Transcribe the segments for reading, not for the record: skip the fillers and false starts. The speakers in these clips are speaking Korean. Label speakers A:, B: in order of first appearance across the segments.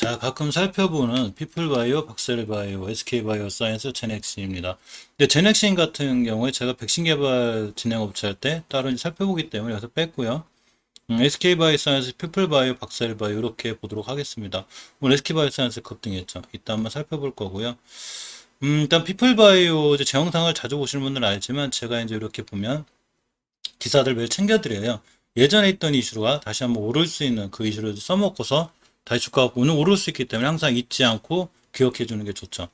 A: 자, 가끔 살펴보는 피플바이오, 박셀바이오, SK바이오 사이언스, 제넥신입니다. 근데 제넥신 같은 경우에 제가 백신 개발 진행업체 할 때 따로 이제 살펴보기 때문에 여기서 뺐고요. SK바이오 사이언스, 피플바이오, 박셀바이오 이렇게 보도록 하겠습니다. 오늘 SK바이오 사이언스 급등했죠. 이따 한번 살펴볼 거고요. 일단 피플바이오 이제 제 영상을 자주 보시는 분들은 알지만 제가 이제 이렇게 보면 기사들 매일 챙겨드려요. 예전에 있던 이슈가 다시 한번 오를 수 있는 그 이슈를 써먹고서 다시 주가가 오늘 오를 수 있기 때문에 항상 잊지 않고 기억해 주는 게 좋죠.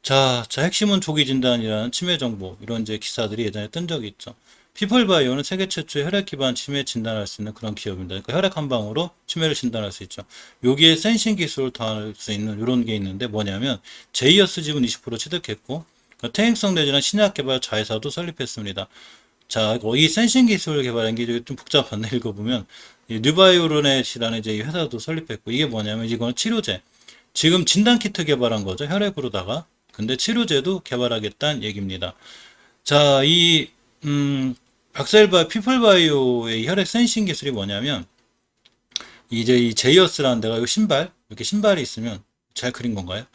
A: 자, 핵심은 조기 진단이라는 치매 정보, 이런 이제 기사들이 예전에 뜬 적이 있죠. 피플바이오는 세계 최초의 혈액 기반 치매 진단할 수 있는 그런 기업입니다. 그러니까 혈액 한 방으로 치매를 진단할 수 있죠. 여기에 센싱 기술을 더할 수 있는 이런 게 있는데 뭐냐면 제이어스 지분 20% 취득했고 퇴행성 내지나 신약 개발 자회사도 설립했습니다. 자, 이 센싱 기술 개발한 게 좀 복잡한데 읽어보면 이 뉴바이오로넷이라는 이제 이 회사도 설립했고 이게 뭐냐면 이거는 치료제. 지금 진단 키트 개발한 거죠. 혈액으로다가. 근데 치료제도 개발하겠다는 얘기입니다. 자, 박셀바 피플바이오의 혈액 센싱 기술이 뭐냐면 이제 이 제이어스라는 데가 이 신발 이렇게 신발이 있으면 잘 그린 건가요?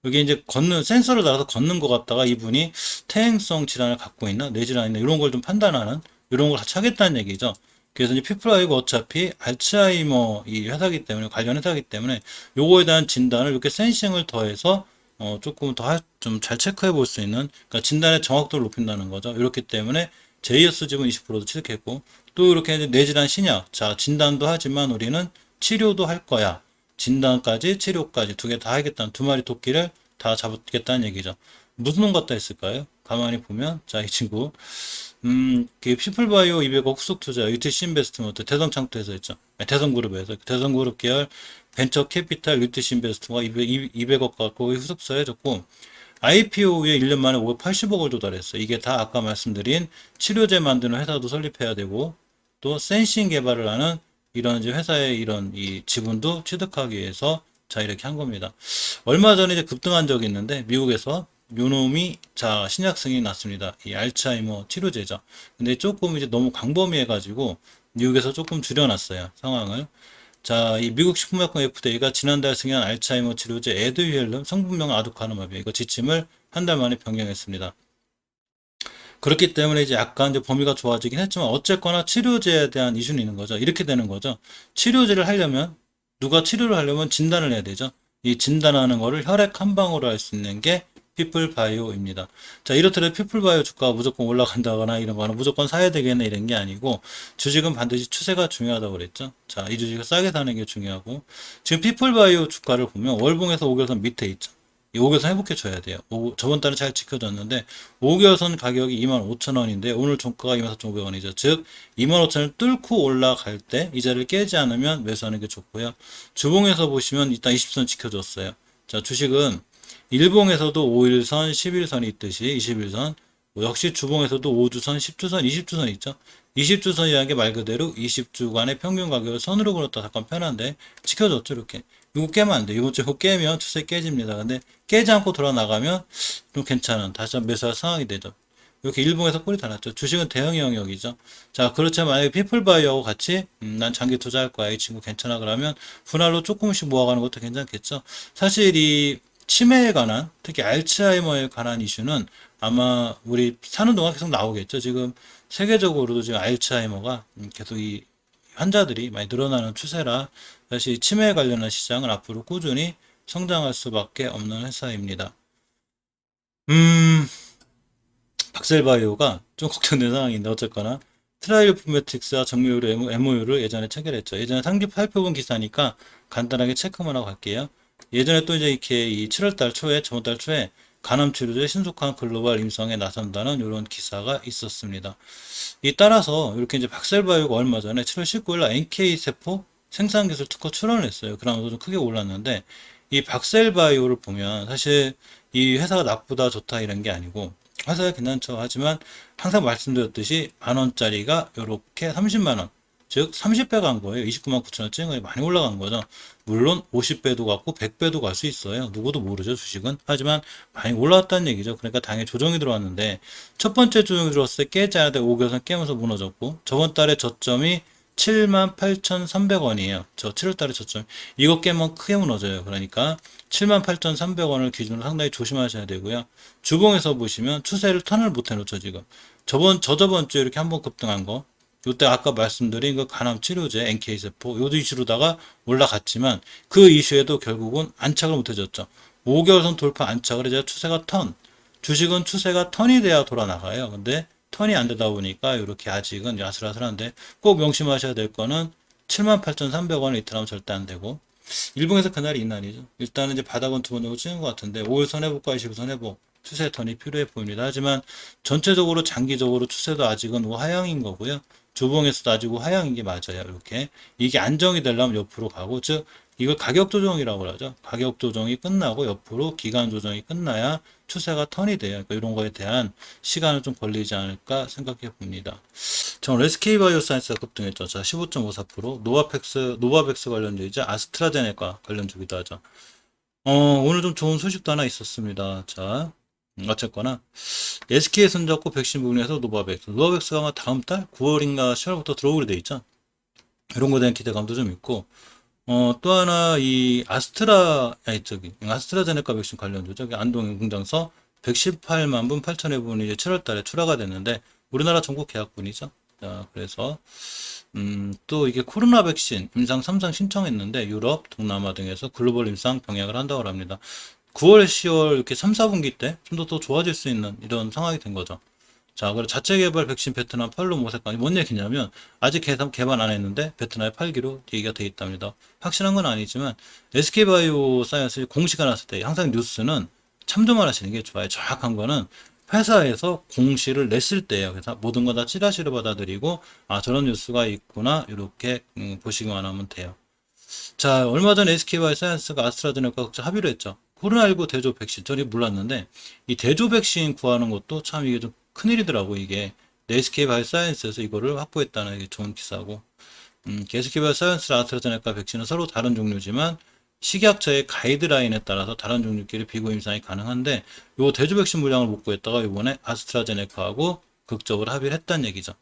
A: 여기 이제 걷는 센서를 달아서 걷는 것 같다가 이분이 퇴행성 질환을 갖고 있나 뇌질환이 있나 이런 걸 좀 판단하는 이런 걸 같이 하겠다는 얘기죠. 그래서 이제 피플라이가 어차피 알츠하이머 이 회사기 때문에 관련 회사기 때문에 요거에 대한 진단을 이렇게 센싱을 더해서 조금 더 좀 잘 체크해 볼 수 있는 그러니까 진단의 정확도를 높인다는 거죠. 이렇기 때문에 제이어스 지분 20%도 취득했고 또 이렇게 이제 뇌질환 신약 자 진단도 하지만 우리는 치료도 할 거야. 진단까지 치료까지 두 개 다 하겠다는 두 마리 토끼를 다 잡겠다는 얘기죠. 무슨 놈 같다 했을까요? 가만히 보면 자 이 친구 그 피플바이오 200억 후속 투자 UTC 인베스트먼트 대성창투에서 했죠. 대성그룹에서 대성그룹 계열 벤처 캐피탈 UTC 인베스트가 200억 갖고 후속사 해줬고 IPO 후에 1년 만에 580억을 도달했어요. 이게 다 아까 말씀드린 치료제 만드는 회사도 설립해야 되고 또 센싱 개발을 하는 이런 이제 회사의 이런 이 지분도 취득하기 위해서 자 이렇게 한 겁니다. 얼마 전에 이제 급등한 적이 있는데 미국에서 요놈이 자 신약 승인이 났습니다. 이 알츠하이머 치료제죠. 근데 조금 이제 너무 광범위해가지고 미국에서 조금 줄여놨어요 상황을. 자, 이 미국 식품약품 FDA가 지난달 승인한 알츠하이머 치료제 에드위엘름 성분명 아두카누마비 이거 지침을 한 달 만에 변경했습니다. 그렇기 때문에 이제 약간 이제 범위가 좋아지긴 했지만 어쨌거나 치료제에 대한 이슈는 있는 거죠. 이렇게 되는 거죠. 치료제를 하려면 누가 치료를 하려면 진단을 해야 되죠. 이 진단하는 거를 혈액 한 방으로 할 수 있는 게 피플바이오입니다. 자, 이렇더라도 피플바이오 주가가 무조건 올라간다거나 이런 거는 무조건 사야 되겠네 이런 게 아니고 주식은 반드시 추세가 중요하다고 그랬죠. 자, 이 주식을 싸게 사는 게 중요하고 지금 피플바이오 주가를 보면 월봉에서 5개월선 밑에 있죠. 이 5개월선 회복해 줘야 돼요. 저번 달에 잘 지켜졌는데 5개월선 가격이 25,000원인데 오늘 종가가 24,500원이죠. 즉 25,000원을 뚫고 올라갈 때 이 자리를 깨지 않으면 매수하는 게 좋고요. 주봉에서 보시면 일단 20선 지켜줬어요. 자, 주식은 일봉에서도 5일선, 11선이 있듯이 21선, 역시 주봉에서도 5주선, 10주선, 20주선 있죠. 20주선이라는 게 말 그대로 20주간의 평균 가격을 선으로 그렸다 잠깐 편한데 지켜줬죠 이렇게. 이거 깨면 안 돼. 이번 주 이거 깨면 추세 깨집니다. 근데 깨지 않고 돌아 나가면 좀 괜찮은 다시 한번 매수할 상황이 되죠. 이렇게 일봉에서 꼬리 달았죠. 주식은 대형 영역이죠. 자, 그렇지만 만약에 피플바이오하고 같이 난 장기 투자할 거야. 이 친구 괜찮아 그러면 분할로 조금씩 모아가는 것도 괜찮겠죠. 사실 이 치매에 관한 특히 알츠하이머에 관한 이슈는 아마 우리 사는 동안 계속 나오겠죠. 지금 세계적으로도 지금 알츠하이머가 계속 이 환자들이 많이 늘어나는 추세라 사실 치매에 관련한 시장은 앞으로 꾸준히 성장할 수밖에 없는 회사입니다. 박셀바이오가 좀 걱정된 상황인데 어쨌거나 트라이얼 푸메틱스와 정밀의료 MOU를 예전에 체결했죠. 예전에 상기 살펴본 기사니까 간단하게 체크만 하고 갈게요. 예전에 또 이제 이렇게 이 7월달 초에 저번 달 초에 간암 치료제 신속한 글로벌 임상에 나선다는 이런 기사가 있었습니다. 이 따라서 이렇게 이제 박셀바이오가 얼마 전에 7월 19일 날 NK 세포 생산기술 특허 출원을 했어요. 그러면서 좀 크게 올랐는데 이 박셀바이오를 보면 사실 이 회사가 나쁘다 좋다 이런 게 아니고 회사가 괜찮죠. 하지만 항상 말씀드렸듯이 만원짜리가 이렇게 30만원 즉 30배 간 거예요. 29만 9천원 찍은 거에 많이 올라간 거죠. 물론 50배도 갔고 100배도 갈 수 있어요. 누구도 모르죠 주식은. 하지만 많이 올라왔다는 얘기죠. 그러니까 당연히 조정이 들어왔는데 첫 번째 조정이 들어왔을 때 깨지 않을 때 5개월선 깨면서 무너졌고 저번 달에 저점이 78,300원이에요. 저 7월달에 저점. 이거 깨면 크게 무너져요. 그러니까 78,300원을 기준으로 상당히 조심하셔야 되고요. 주봉에서 보시면 추세를 턴을 못 해놓죠, 지금. 저저번 주에 이렇게 한번 급등한 거. 요때 아까 말씀드린 그 간암 치료제, NK세포, 요도 이슈로다가 올라갔지만 그 이슈에도 결국은 안착을 못 해줬죠. 5개월선 돌파 안착을 해야 추세가 턴. 주식은 추세가 턴이 돼야 돌아 나가요. 근데 턴이 안 되다 보니까 이렇게 아직은 아슬아슬한데 꼭 명심하셔야 될 거는 78,300원을 이틀하면 절대 안 되고 일봉에서 그날이 이날이죠. 일단은 이제 바닥은 두 번 정도 찍은 것 같은데 5일선 회복과 20일선 회복 추세 턴이 필요해 보입니다. 하지만 전체적으로 장기적으로 추세도 아직은 우하향인 거고요. 주봉에서도 아직 우하향인 게 맞아요. 이렇게 이게 안정이 되려면 옆으로 가고 즉 이걸 가격 조정이라고 하죠. 가격 조정이 끝나고 옆으로 기간 조정이 끝나야 추세가 턴이 돼요. 그러니까 이런 거에 대한 시간은 좀 걸리지 않을까 생각해 봅니다. 전 SK바이오사이언스가 급등했죠. 자, 15.54%. 노바백스 관련주이자 아스트라제네카 관련주기도 하죠. 오늘 좀 좋은 소식도 하나 있었습니다. 자, 어쨌거나 SK에 손잡고 백신 부분에서 노바백스가 아마 다음 달 9월인가 10월부터 들어오게 돼 있죠. 이런 거에 대한 기대감도 좀 있고 또 하나 아스트라제네카 백신 관련주 저기 안동 공장서 118만 분 8천여 분이 이제 7월 달에 출하가 됐는데 우리나라 전국 계약분이죠. 자, 그래서 또 이게 코로나 백신 임상 3상 신청했는데 유럽, 동남아 등에서 글로벌 임상 병행을 한다고 합니다. 9월, 10월 이렇게 3, 4분기 때 좀 더 좋아질 수 있는 이런 상황이 된 거죠. 자, 그리고 자체 개발 백신 베트남 팔로 모색까지 뭔 얘기냐면 아직 개발 안 했는데 베트남에 팔기로 얘기가 돼 있답니다. 확실한 건 아니지만 SK바이오사이언스 공시가 났을 때 항상 뉴스는 참조만 하시는 게 좋아요. 정확한 거는 회사에서 공시를 냈을 때예요. 그래서 모든 거 다 찌라시로 받아들이고 아 저런 뉴스가 있구나 이렇게 보시기만 하면 돼요. 자, 얼마 전 SK바이오사이언스가 아스트라제네카 합의를 했죠. 코로나19 대조 백신 전이 몰랐는데 이 대조 백신 구하는 것도 참 이게 좀 큰일이더라고 이게 SK바이오사이언스에서 이거를 확보했다는 게 좋은 기사고 SK바이오사이언스랑 아스트라제네카 백신은 서로 다른 종류지만 식약처의 가이드라인에 따라서 다른 종류끼리 비교 임상이 가능한데 요 대조 백신 물량을 못 구했다가 이번에 아스트라제네카하고 극적으로 합의를 했다는 얘기죠.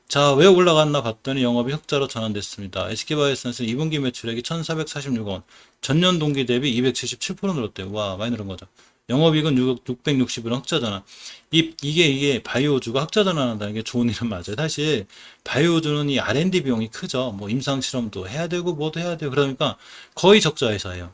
A: 자, 왜 올라갔나 봤더니 영업이 흑자로 전환됐습니다. SK바이오사이언스 2분기 매출액이 1,446원, 전년 동기 대비 277% 늘었대요. 와, 많이 늘은 거죠. 영업이익은 660원 흑자전환. 이게 바이오주가 흑자전환한다는 게 좋은 일은 맞아요. 사실 바이오주는 이 R&D 비용이 크죠. 뭐 임상 실험도 해야 되고 뭐도 해야 되고 그러니까 거의 적자 회사예요.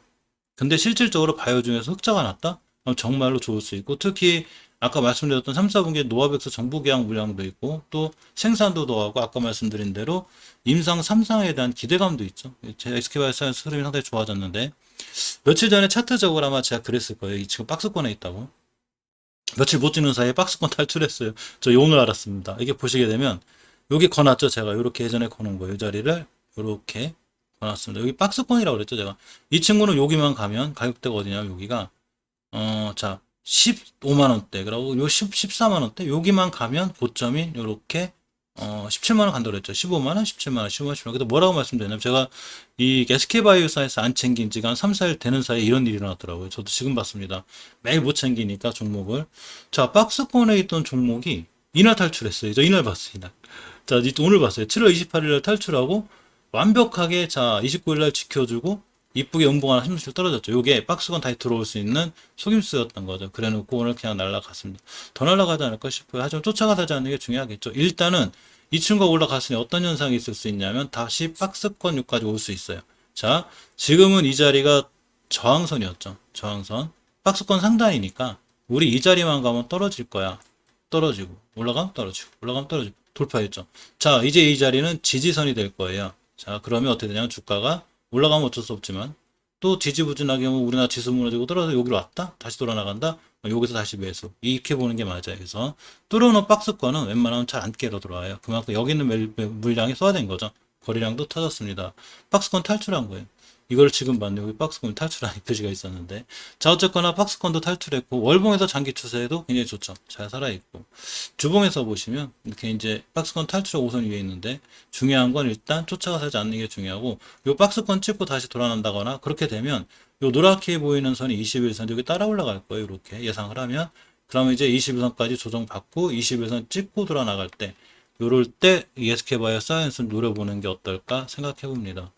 A: 근데 실질적으로 바이오 중에서 흑자가 났다? 그럼 정말로 좋을 수 있고 특히 아까 말씀드렸던 3, 4분기에 노아백스 정부 계약 물량도 있고 또 생산도 더하고 아까 말씀드린 대로 임상 3상에 대한 기대감도 있죠. 제 SK바이오사이언스 흐름이 상당히 좋아졌는데 며칠 전에 차트적으로 아마 제가 그랬을 거예요. 지금 박스권에 있다고. 며칠 못 지는 사이에 박스권 탈출했어요. 저 오늘 알았습니다. 이게 보시게 되면 여기 거놨죠. 제가 이렇게 예전에 거는 거예요. 이 자리를 이렇게 거놨습니다. 여기 박스권이라고 그랬죠. 제가 이 친구는 여기만 가면 가격대가 어디냐면 여기가 자 15만 원대 그리고 요 14만 원대 여기만 가면 고점이 이렇게 17만 원 간다고 그랬죠. 15만 원, 17만 원, 15만 원, 17만 원. 근데 뭐라고 말씀드렸냐면 제가 이 SK바이오사이언스 안 챙긴 지가 한 3, 4일 되는 사이에 이런 일이 일어났더라고요. 저도 지금 봤습니다. 매일 못 챙기니까 종목을. 자, 박스권에 있던 종목이 이날 탈출했어요. 저 이날 봤어요. 이날. 자, 오늘 봤어요. 7월 28일 날 탈출하고 완벽하게 자 29일 날 지켜주고 이쁘게 음봉 하나 10씩 떨어졌죠. 요게 박스권 다시 들어올 수 있는 속임수였던 거죠. 그래 놓고 오늘 그냥 날아갔습니다. 더 날아가지 않을까 싶어요. 하지만 쫓아가지 않는 게 중요하겠죠. 일단은 이 친구가 올라갔으니 어떤 현상이 있을 수 있냐면 다시 박스권 6까지 올 수 있어요. 자, 지금은 이 자리가 저항선이었죠. 저항선. 박스권 상단이니까 우리 이 자리만 가면 떨어질 거야. 떨어지고 올라가면 떨어지고 올라가면 떨어지고 돌파했죠. 자, 이제 이 자리는 지지선이 될 거예요. 자, 그러면 어떻게 되냐면 주가가 올라가면 어쩔 수 없지만 또 지지부진하게 하면 우리나라 지수 무너지고 떨어져 여기로 왔다 다시 돌아나간다 여기서 다시 매수 이렇게 보는 게 맞아요. 그래서 뚫어놓은 박스권은 웬만하면 잘 안 깨러 들어와요. 그만큼 여기 있는 물량이 쏟아진 거죠. 거래량도 터졌습니다. 박스권 탈출한 거예요. 이걸 지금 봤는데 여기 박스권 탈출한 표시가 있었는데 자 어쨌거나 박스권도 탈출했고 월봉에서 장기 추세도 굉장히 좋죠. 잘 살아있고 주봉에서 보시면 이렇게 이제 박스권 탈출하고 5선 위에 있는데 중요한 건 일단 쫓아가지 않는 게 중요하고 요 박스권 찍고 다시 돌아난다거나 그렇게 되면 요 노랗게 보이는 선이 21선 여기 따라 올라갈 거예요. 이렇게 예상을 하면 그러면 이제 21선까지 조정받고 21선 찍고 돌아나갈 때 요럴 때 SK바이오 사이언스를 노려보는 게 어떨까 생각해 봅니다.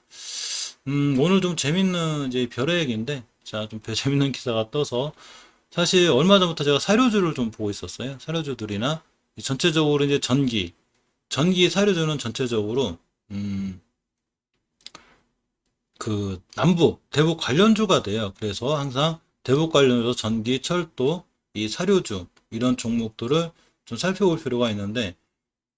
A: 오늘 좀 재밌는 이제 별의 얘기인데, 자, 좀 재밌는 기사가 떠서, 사실 얼마 전부터 제가 사료주를 좀 보고 있었어요. 사료주들이나, 전체적으로 이제 전기 사료주는 전체적으로, 음, 그, 대북 관련주가 돼요. 그래서 항상 대북 관련해서 전기, 철도, 이 사료주, 이런 종목들을 좀 살펴볼 필요가 있는데,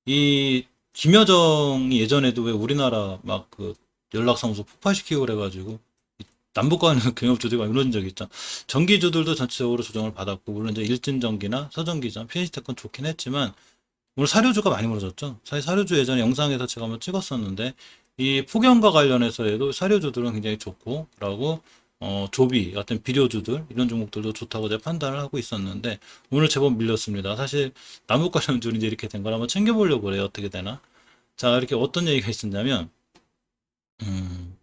A: 이 김여정이 예전에도 왜 우리나라 막 그 연락사무소 폭파시키고 그래가지고 남북 간 경협조직이 이루어진 적이 있죠. 전기주들도 전체적으로 조정을 받았고 물론 이제 일진전기나 서전기전, PNC테크는 좋긴 했지만 오늘 사료주가 많이 무너졌죠. 사실 사료주 예전에 영상에서 제가 한번 찍었었는데 이 폭염과 관련해서도 사료주들은 굉장히 좋고 라고 조비 같은 비료주들 이런 종목들도 좋다고 제가 판단을 하고 있었는데 오늘 제법 밀렸습니다. 사실 남북 관련주는 이제 이렇게 된 걸 한번 챙겨보려고 그래요. 어떻게 되나? 자, 이렇게 어떤 얘기가 있었냐면 음,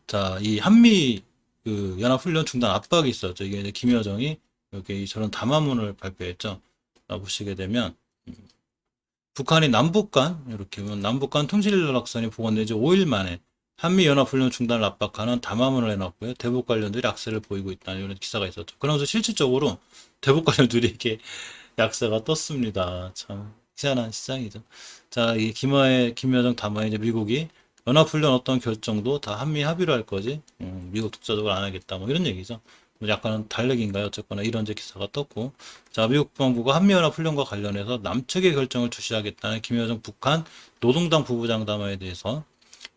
A: 자, 이 한미 그 연합훈련 중단 압박이 있었죠. 이게 이제 김여정이 여기 저런 담화문을 발표했죠. 자, 보시게 되면 북한이 남북 간 이렇게 보면 남북 간 통신연락선이 복원된 지 5일 만에 한미연합훈련 중단을 압박하는 담화문을 해놨고요. 대북 관련들이 약세를 보이고 있다는 이런 기사가 있었죠. 그러면서 실질적으로 대북 관련들이 이렇게 약세가 떴습니다. 참 희한한 시장이죠. 자, 이 김여정 담화에 이제 미국이 연합훈련 어떤 결정도 다 한미 합의로 할 거지. 미국 독자적으로 안 하겠다. 뭐 이런 얘기죠. 뭐 약간은 달래기인가요? 어쨌거나 이런 제 기사가 떴고. 자, 미국 국방부가 한미연합훈련과 관련해서 남측의 결정을 주시하겠다는 김여정 북한 노동당 부부장 담화에 대해서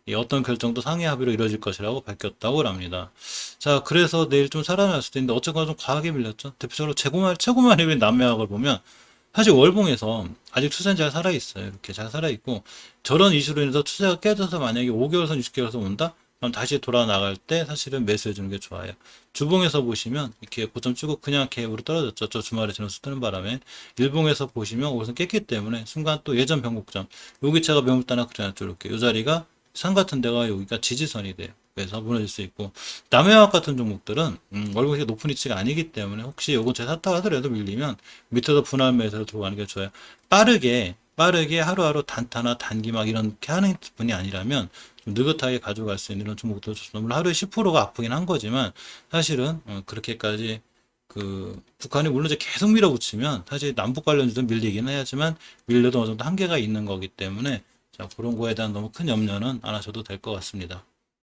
A: 이 어떤 결정도 상해 합의로 이루어질 것이라고 밝혔다고 합니다. 자, 그래서 내일 좀 살아날 수도 있는데 어쨌거나 좀 과하게 밀렸죠. 대표적으로 최고만 해외 남매학을 보면 사실 월봉에서 아직 추세는 잘 살아있어요. 이렇게 잘 살아있고 저런 이슈로 인해서 추세가 깨져서 만약에 5개월선, 60개월선 온다? 그럼 다시 돌아 나갈 때 사실은 매수해 주는 게 좋아요. 주봉에서 보시면 이렇게 고점 찍고 그냥 갭으로 떨어졌죠. 저 주말에 지나서 뜨는 바람에 일봉에서 보시면 오선 깼기 때문에 순간 또 예전 변곡점 여기차가 매물단화 그려놨죠. 이렇게 이 자리가 산 같은 데가 여기가 지지선이 돼요. 그래서 무너질 수 있고 남해화학 같은 종목들은 월봉이 높은 위치가 아니기 때문에 혹시 요거 제가 샀다 하더라도 밀리면 밑에서 분할 매수로 들어가는 게 좋아요. 빠르게 하루하루 단타나 단기 막 이렇게 하는 분이 아니라면 좀 느긋하게 가져갈 수 있는 이런 종목도 좋습니다. 물론 하루에 10%가 아프긴 한 거지만 사실은 그렇게까지 그 북한이 물론 이제 계속 밀어붙이면 사실 남북 관련주도 밀리긴 해야지만 밀려도 어느 정도 한계가 있는 거기 때문에 자, 그런 거에 대한 너무 큰 염려는 안 하셔도 될 것 같습니다.